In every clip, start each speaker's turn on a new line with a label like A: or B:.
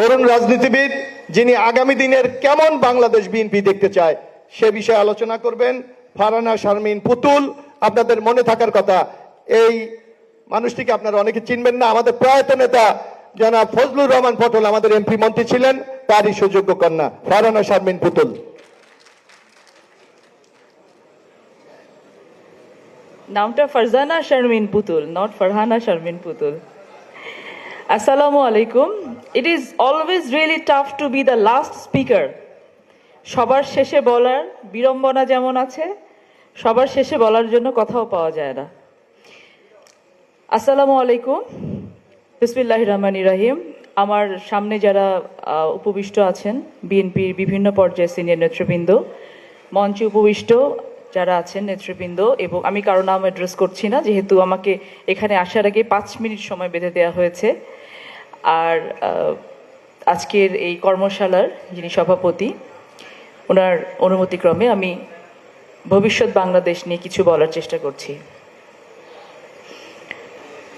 A: তরুণ রাজনীতিবিদ যিনি আগামী দিনের কেমন বাংলাদেশ বিএনপি দেখতে চায় সে বিষয়ে আলোচনা করবেন ফারহানা শারমিন পুতুল। আপনাদের মনে থাকার কথা, এই মানুষটিকে আপনারা অনেকে চিনবেন না, আমাদের প্রয়াত নেতা জনাব ফজলুর রহমান পটল আমাদের এমপি মন্ত্রী ছিলেন, তারই সুযোগ্য কন্যা ফারহানা শারমিন পুতুল।
B: নামটা ফারজানা শারমিন পুতুল, নট ফারহানা শারমিন পুতুল। Assalamu alaikum. It is always really tough to be the last speaker. সবার শেষে বলার বিড়ম্বনা যেমন আছে, সবার শেষে বলার জন্য কথাও পাওয়া যায় না। আসসালামু আলাইকুম, বিসমিল্লাহির রহমানির রহিম। আমার সামনে যারা উপবিষ্ট আছেন, বিএনপির বিভিন্ন পর্যায়ে সিনিয়র নেতৃবৃন্দ, মঞ্চে উপবিষ্ট যারা আছেন নেতৃবৃন্দ, এবং আমি কারো নাম অ্যাড্রেস করছি না যেহেতু আমাকে এখানে আসার আগে 5 মিনিট সময় বেঁধে দেওয়া হয়েছে। আর আজকের এই কর্মশালার যিনি সভাপতি, ওনার অনুমতিক্রমে আমি ভবিষ্যৎ বাংলাদেশ নিয়ে কিছু বলার চেষ্টা করছি।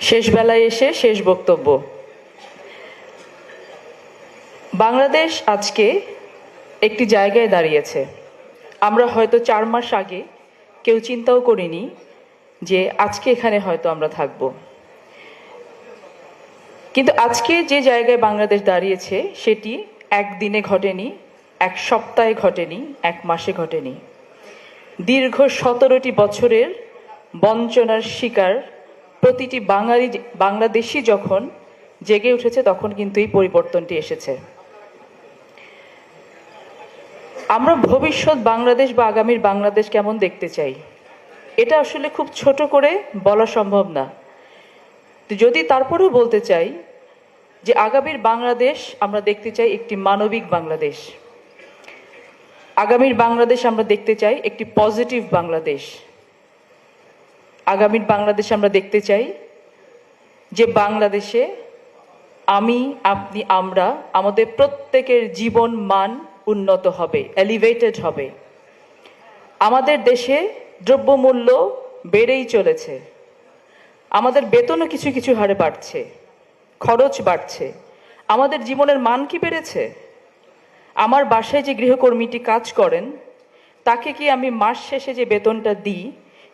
B: শেষ বেলায় এসে শেষ বক্তব্য। বাংলাদেশ আজকে একটি জায়গায় দাঁড়িয়েছে। আমরা হয়তো 4 মাস আগে কেউ চিন্তাও করিনি যে আজকে এখানে হয়তো আমরা থাকব, কিন্তু আজকে যে জায়গায় বাংলাদেশ দাঁড়িয়েছে সেটি একদিনে ঘটেনি, এক সপ্তাহে ঘটেনি, 1 মাসে ঘটেনি। দীর্ঘ 17টি বছরের বঞ্চনার শিকার প্রতিটি বাংলাদেশি যখন জেগে উঠেছে তখন কিন্তু এই পরিবর্তনটি এসেছে। আমরা ভবিষ্যৎ বাংলাদেশ বা আগামীর বাংলাদেশ কেমন দেখতে চাই, এটা আসলে খুব ছোট করে বলা সম্ভব না। যদি তারপরেও বলতে চাই যে আগামীর বাংলাদেশ আমরা দেখতে চাই একটি মানবিক বাংলাদেশ, আগামীর বাংলাদেশ আমরা দেখতে চাই একটি পজিটিভ বাংলাদেশ, আগামীর বাংলাদেশ আমরা দেখতে চাই যে বাংলাদেশে আমি, আপনি, আমরা, আমাদের প্রত্যেকের জীবন মান উন্নত হবে, এলিভেটেড হবে। আমাদের দেশে দ্রব্যমূল্য বেড়েই চলেছে, আমাদের বেতনও কিছু কিছু হারে বাড়ছে, খরচ বাড়ছে, আমাদের জীবনের মান কি বেড়েছে? আমার বাসায় যে গৃহকর্মীটি কাজ করেন তাকে কি আমি মাস শেষে যে বেতনটা দিই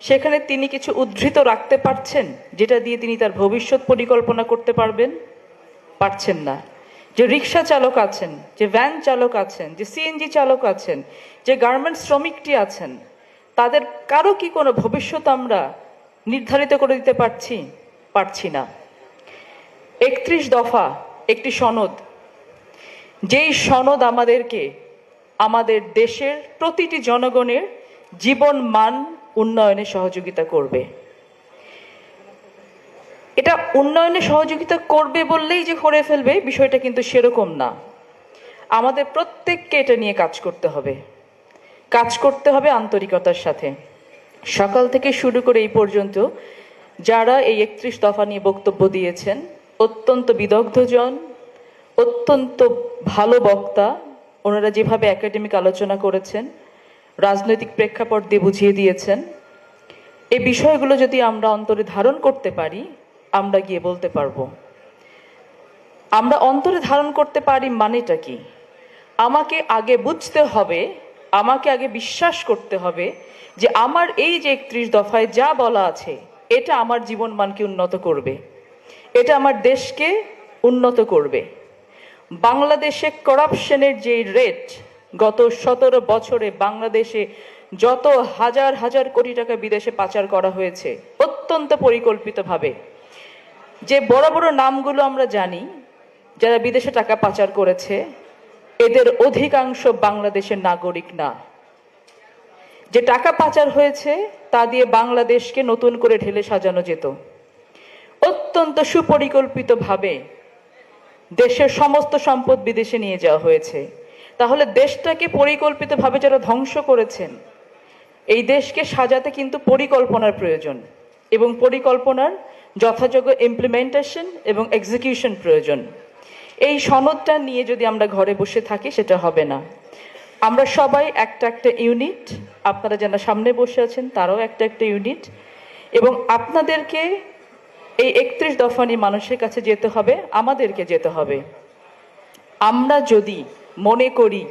B: সেখানে তিনি কিছু উদ্ধৃত রাখতে পারছেন যেটা দিয়ে তিনি তার ভবিষ্যৎ পরিকল্পনা করতে পারবেন? পারছেন না। যে রিক্সা চালক আছেন, যে ভ্যান চালক আছেন, যে সিএনজি চালক আছেন, যে গার্মেন্টস শ্রমিকটি আছেন, তাদের কারো কি কোনো ভবিষ্যৎ আমরা নির্ধারিত করে দিতে পারছি না। 31 দফা একটি সনদ, যেই সনদ আমাদেরকে আমাদের দেশের প্রতিটি জনগণের জীবন মান উন্নয়নে সহযোগিতা করবে। এটা উন্নয়নে সহযোগিতা করবে বললেই যে করে ফেলবে বিষয়টা কিন্তু সেরকম না। আমাদের প্রত্যেককে এটা নিয়ে কাজ করতে হবে, কাজ করতে হবে আন্তরিকতার সাথে। সকাল থেকে শুরু করে এই পর্যন্ত যারা এই 31 দফা নিয়ে বক্তব্য দিয়েছেন অত্যন্ত বিদগ্ধজন, অত্যন্ত ভালো বক্তা। ওনারা যেভাবে একাডেমিক আলোচনা করেছেন, রাজনৈতিক প্রেক্ষাপট দিয়ে বুঝিয়ে দিয়েছেন, এই বিষয়গুলো যদি আমরা অন্তরে ধারণ করতে পারি আমরা গিয়ে বলতে পারবো। আমরা অন্তরে ধারণ করতে পারি মানেটা কি? আমাকে আগে বুঝতে হবে, আমাকে আগে বিশ্বাস করতে হবে যে আমার এই যে 31 দফায় যা বলা আছে এটা আমার জীবন মানকে উন্নত করবে, এটা আমার দেশকে উন্নত করবে। বাংলাদেশে করাপশনের যে রেট, গত 17 বছরে বাংলাদেশে যত হাজার হাজার কোটি টাকা বিদেশে পাচার করা হয়েছে অত্যন্ত পরিকল্পিতভাবে, যে বড় বড় নামগুলো আমরা জানি যারা বিদেশে টাকা পাচার করেছে, এদের অধিকাংশ বাংলাদেশের নাগরিক না। যে টাকা পাচার হয়েছে তা দিয়ে বাংলাদেশকে নতুন করে ঢেলে সাজানো যেত। অত্যন্ত সুপরিকল্পিতভাবে দেশের সমস্ত সম্পদ বিদেশে নিয়ে যাওয়া হয়েছে। তাহলে দেশটাকে পরিকল্পিতভাবে যারা ধ্বংস করেছেন, এই দেশকে সাজাতে কিন্তু পরিকল্পনার প্রয়োজন, এবং পরিকল্পনার যথাযোগ্য ইমপ্লিমেন্টেশন এবং এক্সিকিউশন প্রয়োজন। এই সনদটা নিয়ে যদি আমরা ঘরে বসে থাকি সেটা হবে না। আমরা সবাই একটা একটা ইউনিট, আপনারা যারা সামনে বসে আছেন তারাও একটা একটা ইউনিট, এবং আপনাদেরকে এই 31 দফা নিয়ে মানুষের কাছে যেতে হবে, আমাদেরকে যেতে হবে। আমরা যদি মনে করি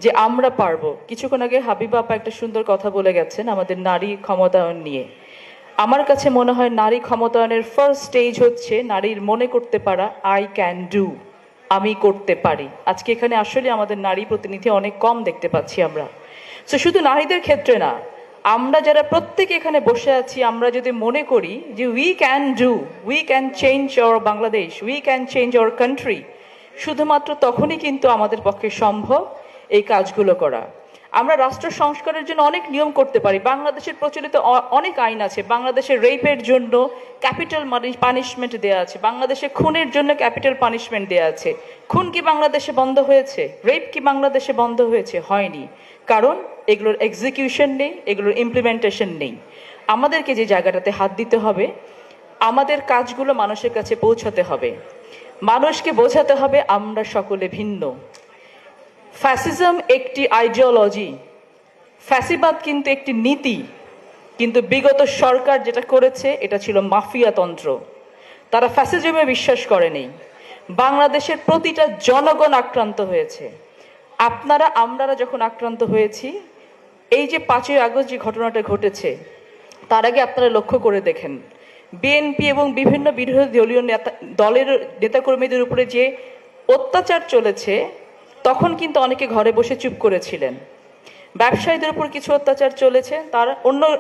B: যে আমরা পারবো, কিছুক্ষণ আগে হাবিবা আপা একটা সুন্দর কথা বলে গেছেন আমাদের নারী ক্ষমতায়ন নিয়ে। আমার কাছে মনে হয় নারী ক্ষমতায়নের ফার্স্ট স্টেজ হচ্ছে নারীর মনে করতে পারা আই ক্যান ডু, আমি করতে পারি। আজকে এখানে আসলে আমাদের নারী প্রতিনিধি অনেক কম দেখতে পাচ্ছি আমরা। তো শুধু নারীদের ক্ষেত্রে না, আমরা যারা প্রত্যেকে এখানে বসে আছি, আমরা যদি মনে করি যে we can do, we can change our Bangladesh, we can change our country, শুধুমাত্র তখনই কিন্তু আমাদের পক্ষে সম্ভব এই কাজগুলো করা। আমরা রাষ্ট্র সংস্কারের জন্য অনেক নিয়ম করতে পারি। বাংলাদেশের প্রচলিত অনেক আইন আছে। বাংলাদেশে রেপের জন্য ক্যাপিটাল পানিশমেন্ট দেওয়া আছে, বাংলাদেশে খুনের জন্য ক্যাপিটাল পানিশমেন্ট দেওয়া আছে। খুন কি বাংলাদেশে বন্ধ হয়েছে? রেপ কি বাংলাদেশে বন্ধ হয়েছে? হয়নি। কারণ এগুলোর এক্সিকিউশন নেই, এগুলোর ইমপ্লিমেন্টেশন নেই। আমাদেরকে যে জায়গাটাতে হাত দিতে হবে, আমাদের কাজগুলো মানুষের কাছে পৌঁছাতে হবে, মানুষকে বোঝাতে হবে আমরা সকলে ভিন্ন। ফ্যাসিজম একটি আইডিওলজি, ফ্যাসিবাদ কিন্তু একটি নীতি, কিন্তু বিগত সরকার যেটা করেছে এটা ছিল মাফিয়াতন্ত্র। তারা ফ্যাসিজমে বিশ্বাস করেনি। বাংলাদেশের প্রতিটা জনগণ আক্রান্ত হয়েছে। আমরা যখন আক্রান্ত হয়েছি, এই যে 5ই আগস্ট যে ঘটনাটা ঘটেছে, তার আগে আপনারা লক্ষ্য করে দেখেন বিএনপি এবং বিভিন্ন বিরোধী দলীয় দলের নেতাকর্মীদের উপরে যে অত্যাচার চলেছে, তখন কিন্তু অনেকে ঘরে বসে চুপ করেছিলেন। ব্যবসায়ীদের উপর কিছু অত্যাচার চলেছে, তারা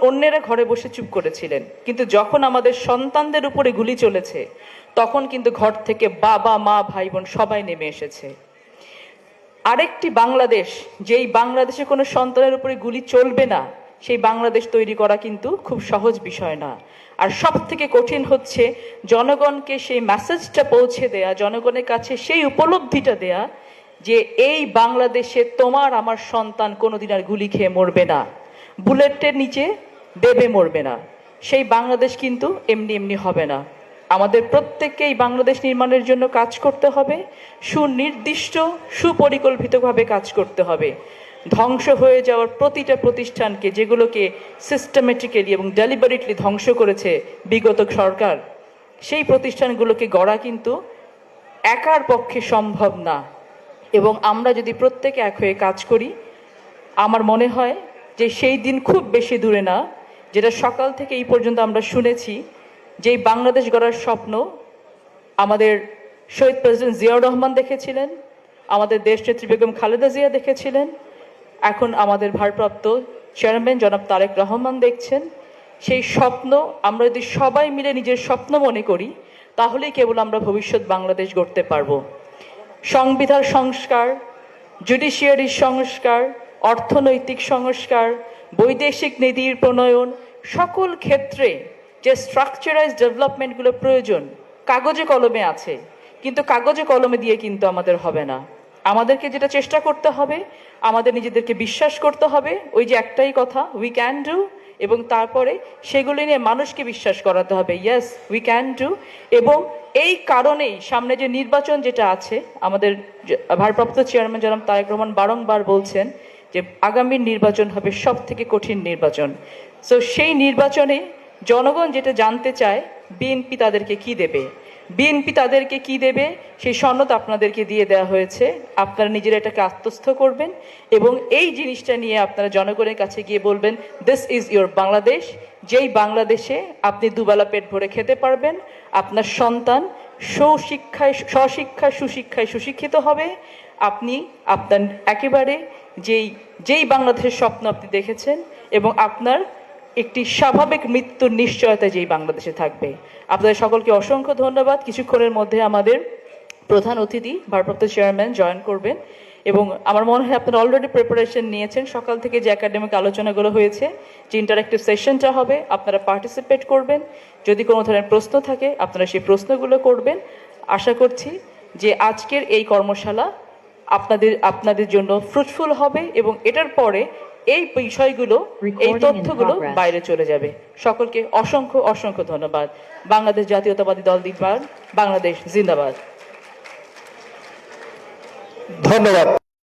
B: অন্যেরা ঘরে বসে চুপ করেছিলেন। কিন্তু যখন আমাদের সন্তানদের উপরে গুলি চলেছে, তখন কিন্তু ঘর থেকে বাবা মা ভাই বোন সবাই নেমে এসেছে। আরেকটি বাংলাদেশ, যেই বাংলাদেশে কোনো সন্তানের উপরে গুলি চলবে না, সেই বাংলাদেশ তৈরি করা কিন্তু খুব সহজ বিষয় না। আর সব থেকে কঠিন হচ্ছে জনগণকে সেই মেসেজটা পৌঁছে দেয়া, জনগণের কাছে সেই উপলব্ধিটা দেয়া যে এই বাংলাদেশে তোমার আমার সন্তান কোনোদিন আর গুলি খেয়ে মরবে না, বুলেটের নিচে দেবে মরবে না। সেই বাংলাদেশ কিন্তু এমনি এমনি হবে না। আমাদের প্রত্যেককে এই বাংলাদেশ নির্মাণের জন্য কাজ করতে হবে, সুনির্দিষ্ট সুপরিকল্পিতভাবে কাজ করতে হবে। ধ্বংস হয়ে যাওয়ার প্রতিটা প্রতিষ্ঠানকে, যেগুলোকে সিস্টেমেটিক্যালি এবং ডেলিবারেটলি ধ্বংস করেছে বিগত সরকার, সেই প্রতিষ্ঠানগুলোকে গড়া কিন্তু একার পক্ষে সম্ভব না। এবং আমরা যদি প্রত্যেকে এক হয়ে কাজ করি, আমার মনে হয় যে সেই দিন খুব বেশি দূরে না, যেটা সকাল থেকে এই পর্যন্ত আমরা শুনেছি, যেই বাংলাদেশ গড়ার স্বপ্ন আমাদের শহীদ প্রেসিডেন্ট জিয়াউর রহমান দেখেছিলেন, আমাদের দেশনেত্রী বেগম খালেদা জিয়া দেখেছিলেন, এখন আমাদের ভারপ্রাপ্ত চেয়ারম্যান জনাব তারেক রহমান দেখছেন। সেই স্বপ্ন আমরা যদি সবাই মিলে নিজের স্বপ্ন মনে করি, তাহলেই কেবল আমরা ভবিষ্যৎ বাংলাদেশ গড়তে পারবো। সংবিধান সংস্কার, জুডিশিয়ারির সংস্কার, অর্থনৈতিক সংস্কার, বৈদেশিক নীতির প্রণয়ন, সকল ক্ষেত্রে যে স্ট্রাকচারাইজ ডেভেলপমেন্টগুলো প্রয়োজন কাগজে কলমে আছে, কিন্তু কাগজে কলমে দিয়ে কিন্তু আমাদের হবে না। আমাদেরকে যেটা চেষ্টা করতে হবে, আমাদের নিজেদেরকে বিশ্বাস করতে হবে, ওই যে একটাই কথা, উই ক্যান ডু, এবং তারপরে সেগুলি নিয়ে মানুষকে বিশ্বাস করাতে হবে, ইয়েস উই ক্যান ডু। এবং এই কারণেই সামনে যে নির্বাচন যেটা আছে, আমাদের ভারপ্রাপ্ত চেয়ারম্যান জনাব তারেক রহমান বারংবার বলছেন যে আগামী নির্বাচন হবে সব থেকে কঠিন নির্বাচন। সো সেই নির্বাচনে জনগণ যেটা জানতে চায়, বিএনপি তাদেরকে কি দেবে, বিএনপি তাদেরকে কি দেবে সেই সনদ আপনাদেরকে দিয়ে দেওয়া হয়েছে। আপনারা নিজেরা এটাকে আত্মস্থ করবেন এবং এই জিনিসটা নিয়ে আপনারা জনগণের কাছে গিয়ে বলবেন, দিস ইজ ইউর বাংলাদেশ, যেই বাংলাদেশে আপনি দুবেলা পেট ভরে খেতে পারবেন, আপনার সন্তান স্বশিক্ষায় সুশিক্ষিত হবে, আপনি আপনার একেবারে যেই বাংলাদেশের স্বপ্ন আপনি দেখেছেন, এবং আপনার একটি স্বাভাবিক মৃত্যুর নিশ্চয়তা যেই বাংলাদেশে থাকবে। আপনাদের সকলকে অসংখ্য ধন্যবাদ। কিছুক্ষণের মধ্যে আমাদের প্রধান অতিথি ভারপ্রাপ্ত চেয়ারম্যান জয়েন করবেন এবং আমার মনে হয় আপনারা অলরেডি প্রিপারেশন নিয়েছেন। সকাল থেকে যে একাডেমিক আলোচনাগুলো হয়েছে, যে ইন্টারেক্টিভ সেশনটা হবে, আপনারা পার্টিসিপেট করবেন। যদি কোনো ধরনের প্রশ্ন থাকে আপনারা সেই প্রশ্নগুলো করবেন। আশা করছি যে আজকের এই কর্মশালা আপনাদের জন্য ফ্রুটফুল হবে এবং এটার পরে এই বিষয়গুলো, এই তথ্যগুলো বাইরে চলে যাবে। সকলকে অসংখ্য অসংখ্য ধন্যবাদ। বাংলাদেশ জাতীয়তাবাদী দল জিন্দাবাদ, বাংলাদেশ জিন্দাবাদ।
A: ধন্যবাদ।